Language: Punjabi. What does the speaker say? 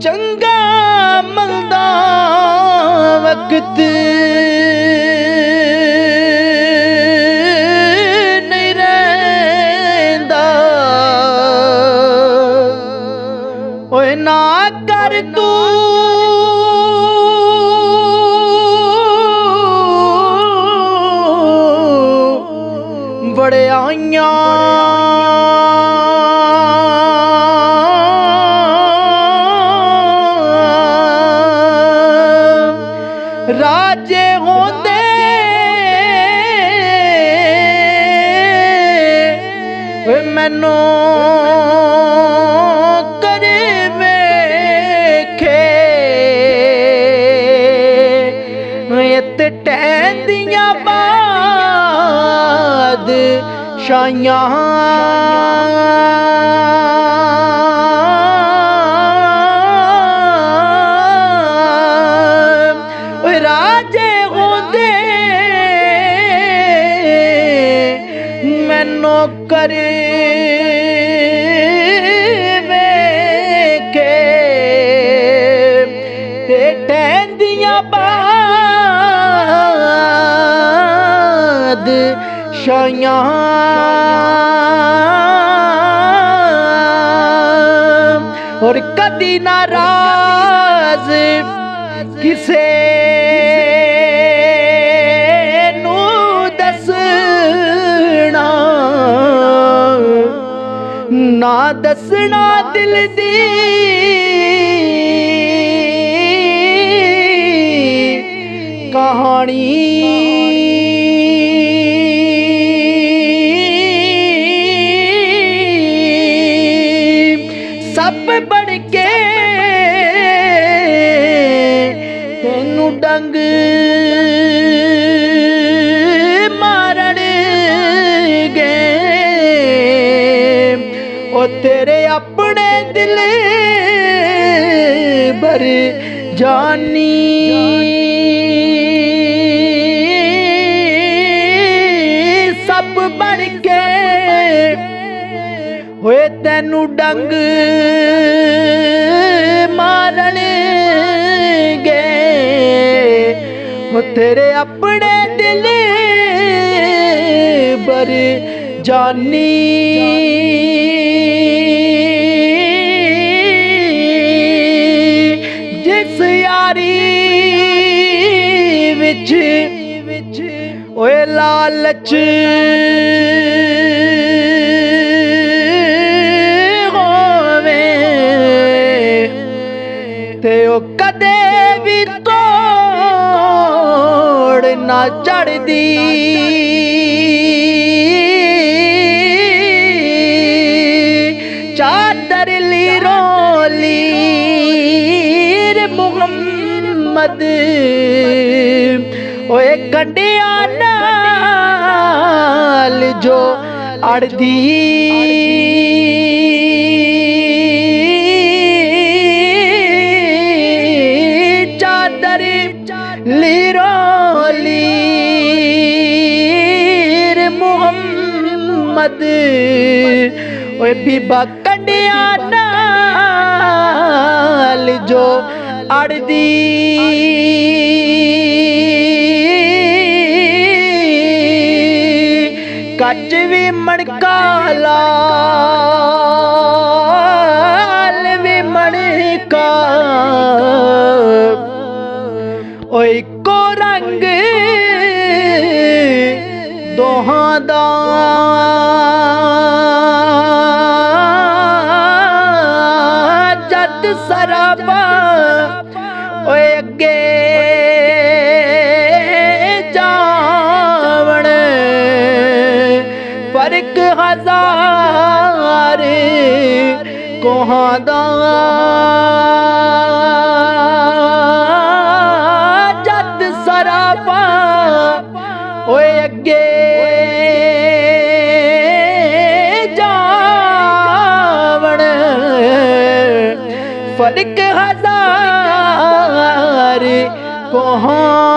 ਚੰਗਾ ਮਿਲਦਾ ਵਕਤ ਨਹੀਂ ਰਹਿੰਦਾ, ਓਏ ਨਾ ਕਰ ਤੂੰ ਵਡਿਆਈਆਂ ਰਾਜੇ ਹੁੰਦੇ ਵੇ ਮੈਨੂੰ ਕਰੇ ਵੇਖੇ ਤੇ ਟਹਿੰਦੀਆਂ ਬਾਦ ਸ਼ਾਈਆਂ ਰਾਜੇ ਹੁੰਦੇ ਮੈਨੂੰ ਕਰੇ ਵੇਖੇ ਤੇ ਟਹਿੰਦੀਆਂ ਬਾਦ ਸ਼ਾਈਆਂ ਔਰ ਕਦੀ ਨਾਰਾਜ਼ ਕਿਸੇ ਨੂੰ ਦੱਸਣਾ, ਨਾ ਦੱਸਣਾ ਦਿਲ ਦੀ ਕਹਾਣੀ, ਸੱਪ ਬਣ ਕੇ ਤੈਨੂੰ ਡੰਗ ਮਾਰਨਗੇ, ਉਹ ਤੇਰੇ ਆਪਣੇ ਦਿਲ ਬਰ ਜਾਨੀ ਸੱਪ ਬਣ ਕੇ ਹੋਏ ਤੈਨੂੰ ਡੰਗ ਮਾਰਨਗੇ, ਉਹ ਤੇਰੇ ਆਪਣੇ ਦਿਲ ਬਰ ਜਾਨੀ ਜਿਸ ਯਾਰੀ ਵਿੱਚ ਓਏ ਲਾਲਚ ਹੋਵੇ ਤੇ ਉਹ ਕਦੇ ਵੀ ਤੋੜ ਨਾ ਚੜਦੀ, ਚਾਦਰ ਲੀਰੋ ਲੀਰ ਮੁਹੰਮਦ ਓਏ ਕੰਡਿਆਂ ਨਾਲ ਜੋ ਅੜਦੀ, ਚਾਦਰ ਲੀਰੋ ਲੀਰ ਮੁਹੰਮਦ ਓਏ ਬੀਬਾ ਕੰਡਿਆਂ ਨਾਲ ਜੋ ਅੜਦੀ, ਕੱਚ ਵੀ ਮਣਕਾ ਲਾਲ ਵੀ ਮਣਕਾ ਓਏ ਇੱਕੋ ਰੰਗ ਦੋਹਾਂ ਦਾ, ਜਦ ਸਰਾਬਾ ਓਏ ਅੱਗੇ ਜਾਵਣ ਫਰਕ ਹਜ਼ਾਰ ਕੋਹਾਂ ਦਾ, ਜਦ ਸਰਾਬਾ ਓਏ ਅੱਗੇ ਜਾਵਣ ਫਰਕ ਹਜ਼ਾਰ ਕੋਹਾਂ